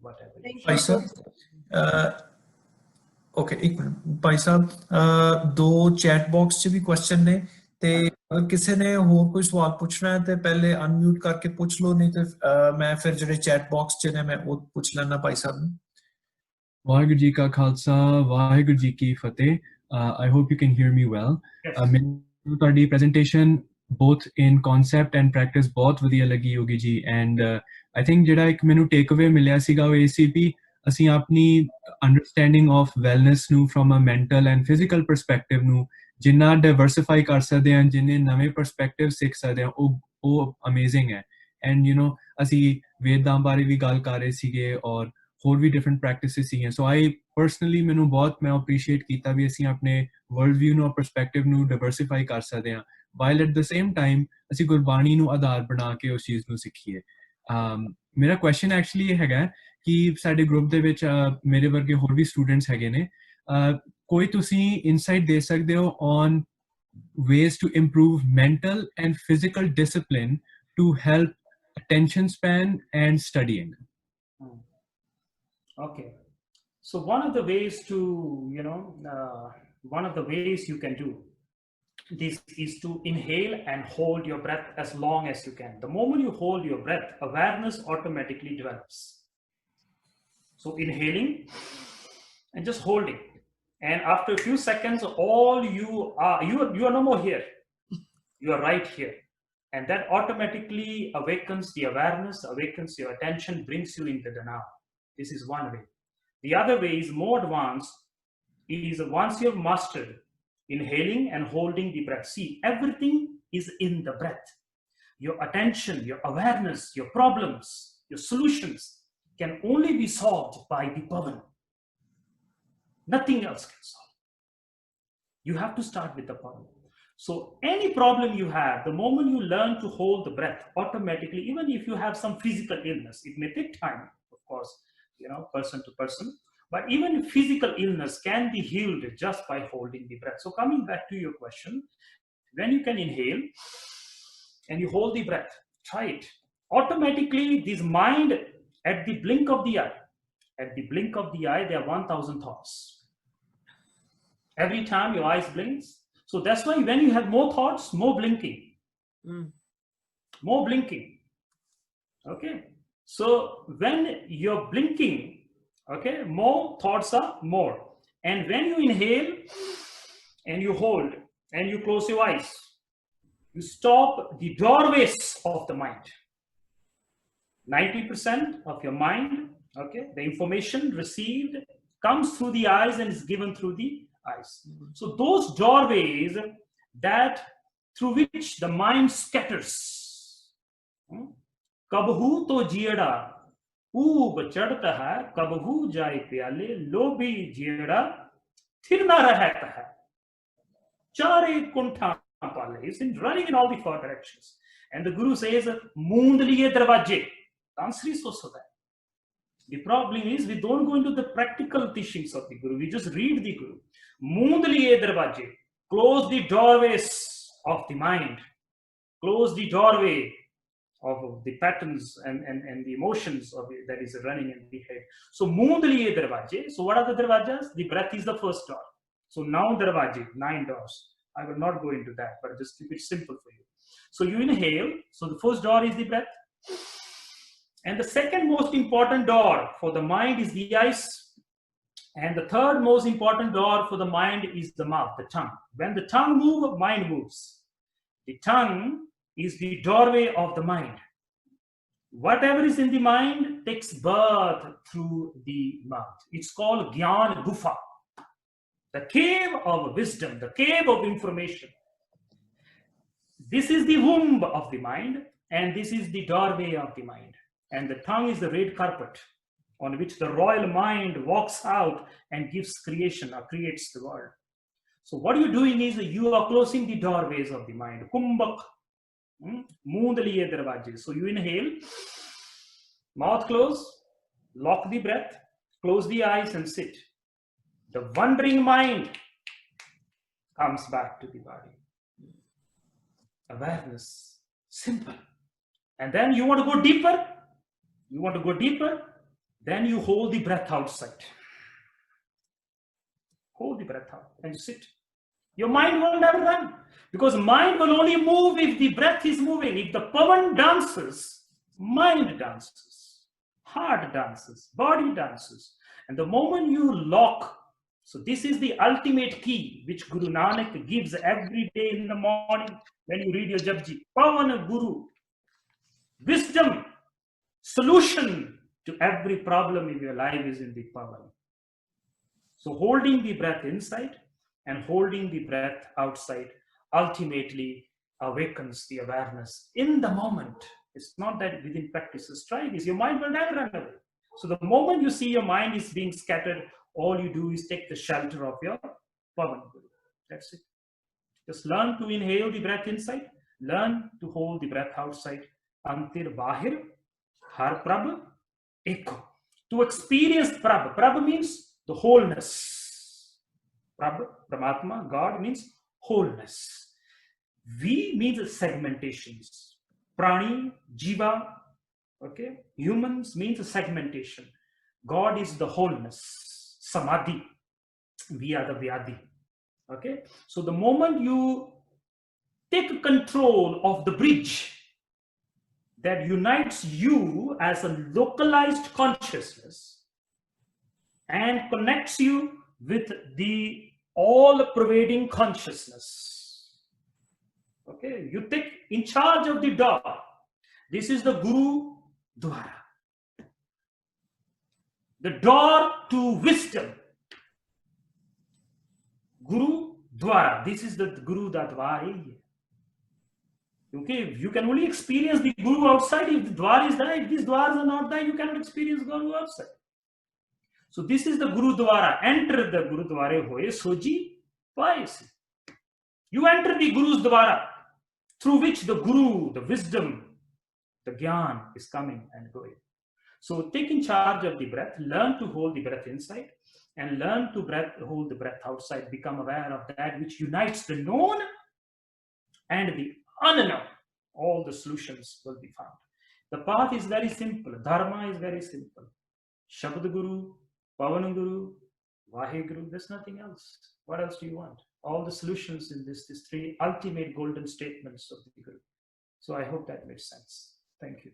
whatever. भाई साहब okay एक मिनट भाई साहब दो चैट बॉक्स च भी क्वेश्चन ने ते अगर किसी ने होर कोई सवाल पूछना है तो पहले अनम्यूट करके पूछ लो, नहीं तो मैं फिर जो चैट बॉक्स च ने मैं वो पूछ लेना भाई साहब ने। वाहिगुरु जी का खालसा वाहिगुरु जी की फतेह। I hope you can hear me well. ਮੈਨੂੰ ਤੁਹਾਡੀ presentation both in concept and practice ਬਹੁਤ ਵਧੀਆ ਲੱਗੀ ਹੋਗੀ ਜੀ, and I think ਜਿਹੜਾ ਇੱਕ ਮੈਨੂੰ ਟੇਕ ਅਵੇ ਮਿਲਿਆ ਸੀਗਾ ਉਹ ਇਹ ਸੀ ਵੀ ਅਸੀਂ ਆਪਣੀ ਅੰਡਰਸਟੈਂਡਿੰਗ ਆਫ ਵੈਲਨੈਸ ਨੂੰ from a mental and physical perspective ਨੂੰ ਜਿੰਨਾ ਡਾਇਵਰਸਿਫਾਈ ਕਰ ਸਕਦੇ ਹਾਂ, ਜਿੰਨੇ ਨਵੇਂ ਪਰਸਪੈਕਟਿਵ ਸਿੱਖ ਸਕਦੇ ਹਾਂ, ਉਹ ਅਮੇਜ਼ਿੰਗ ਹੈ। ਐਂਡ ਯੂ ਨੋ ਅਸੀਂ ਵੇਦਾਂ ਬਾਰੇ ਵੀ ਗੱਲ ਕਰ ਰਹੇ ਸੀਗੇ ਔਰ ਹੋਰ ਵੀ ਡਿਫਰੈਂਟ ਪ੍ਰੈਕਟਿਸਿਸ ਸੀਗੀਆਂ। ਸੋ ਆਈ ਪਰਸਨਲੀ ਮੈਨੂੰ ਬਹੁਤ ਮੈਂ ਅਪਰੀਸ਼ੀਏਟ ਕੀਤਾ ਵੀ ਅਸੀਂ ਆਪਣੇ ਵਰਲਡ ਵਿਊ ਨੂੰ ਪਰਸਪੈਕਟਿਵ ਨੂੰ ਡਾਇਵਰਸਿਫਾਈ ਕਰ ਸਕਦੇ ਹਾਂ, while at the same time ਅਸੀਂ ਗੁਰਬਾਣੀ ਨੂੰ ਆਧਾਰ ਬਣਾ ਕੇ ਉਸ ਚੀਜ਼ ਨੂੰ ਸਿੱਖੀਏ। ਮੇਰਾ ਕੁਐਸਚਨ ਐਕਚੁਅਲੀ ਇਹ ਹੈਗਾ ਕਿ ਸਾਡੇ ਗਰੁੱਪ ਦੇ ਵਿੱਚ ਮੇਰੇ ਵਰਗੇ ਹੋਰ ਵੀ ਸਟੂਡੈਂਟਸ ਹੈਗੇ ਨੇ, ਕੋਈ ਤੁਸੀਂ ਇਨਸਾਈਟ ਦੇ ਸਕਦੇ ਹੋ on ways to improve mental and physical discipline to help attention span and studying? Okay, so one of the ways to, one of the ways you can do this is to inhale and hold your breath as long as you can. The moment you hold your breath, awareness automatically develops. So inhaling and just holding, and after a few seconds, all you are no more here. You are right here, and that automatically awakens the awareness, awakens your attention, brings you into the now. This is one way. The other way is more advanced, is once you have mastered inhaling and holding the breath. See, everything is in the breath. Your attention, your awareness, your problems, your solutions can only be solved by the Pavan. Nothing else can solve. You have to start with the Pavan. So any problem you have, the moment you learn to hold the breath, automatically, even if you have some physical illness, it may take time, of course, person to person, but even physical illness can be healed just by holding the breath. So coming back to your question, when you can inhale and you hold the breath, try it. Automatically, this mind, at the blink of the eye, there are 1,000 thoughts. Every time your eyes blinks. So that's why when you have more thoughts, more blinking. More blinking. Okay. So when you're blinking, okay, more thoughts are more. And when you inhale and you hold and you close your eyes, you stop the doorways of the mind. 90% of your mind, okay, the information received comes through the eyes and is given through the eyes. So those doorways that through which the mind scatters. Kabhu to jieda oob chadta hai, kabhu jai pyale lobi jieda thir na rahta hai. Chare kuntha pale. It's in running in all the four directions. And the Guru says, moond liye darwaje. The answer is also that. The problem is we don't go into the practical teachings of the Guru. We just read the Guru. Moond liye darwaje. Close the doorways of the mind. Close the doorway of the patterns and the emotions of it that is running in the head. So moond liye darwaje. So what are the darwajas? The breath is the first door. So now darwaje, 9 doors. I will not go into that, but just keep it simple for you. So you inhale. So the first door is the breath. And the second most important door for the mind is the eyes. And the third most important door for the mind is the mouth, the tongue. When the tongue moves, mind moves. The tongue is the doorway of the mind. Whatever is in the mind takes birth through the mouth. It's called Gyan Gufa, the cave of wisdom, the cave of information. This is the womb of the mind, and this is the doorway of the mind. And the tongue is the red carpet on which the royal mind walks out and gives creation or creates the world. So what you're doing is you are closing the doorways of the mind. Kumbhak, moond liye darwaje. So you inhale, mouth close, lock the breath, close the eyes and sit. The wandering mind comes back to the body. Awareness, simple. And then you want to go deeper. You want to go deeper, Then you hold the breath outside. Hold the breath out and sit. Your mind will never run, because mind will only move if the breath is moving. If the pavan dances, mind dances, heart dances, body dances. And the moment you lock, so this is the ultimate key which Guru Nanak gives every day in the morning when you read your Japji. Pavan Guru, wisdom, solution to every problem in your life is in the pavan. So holding the breath inside and holding the breath outside ultimately awakens the awareness in the moment. It's not that within practices. Try this. Your mind will never run away. So the moment you see your mind is being scattered, all you do is take the shelter of your pavan guru. That's it. Just learn to inhale the breath inside. Learn to hold the breath outside. Antir bahir, har prabh, eko. To experience prabh. Prabh means the wholeness. Prabh, Paramatma, God means wholeness. V means segmentations. Prani, Jiva, okay? Humans means segmentation. God is the wholeness. Samadhi. We are the Vyadi. Okay? So the moment you take control of the bridge that unites you as a localized consciousness and connects you with the all-pervading consciousness. Okay, you take in charge of the door. This is the Guru Dwara. The door to wisdom. Guru Dwara. This is the Guru Dwara. Okay, you can only experience the Guru outside. If the Dwar is there, if these Dwars are not there, you cannot experience Guru outside. So this is the Guru Dwara. Enter the Guru Dware hoye soji paisi. You enter the Guru's Dwara, through which the Guru, the wisdom, the Gyan is coming and going. So taking charge of the breath, learn to hold the breath inside and learn to hold the breath outside. Become aware of that which unites the known and the unknown. All the solutions will be found. The path is very simple. Dharma is very simple. Shabad Guru, Pavan Guru, Vaheguru, there's nothing else. What else do you want? All the solutions in these three ultimate golden statements of the Guru. So I hope that made sense. Thank you.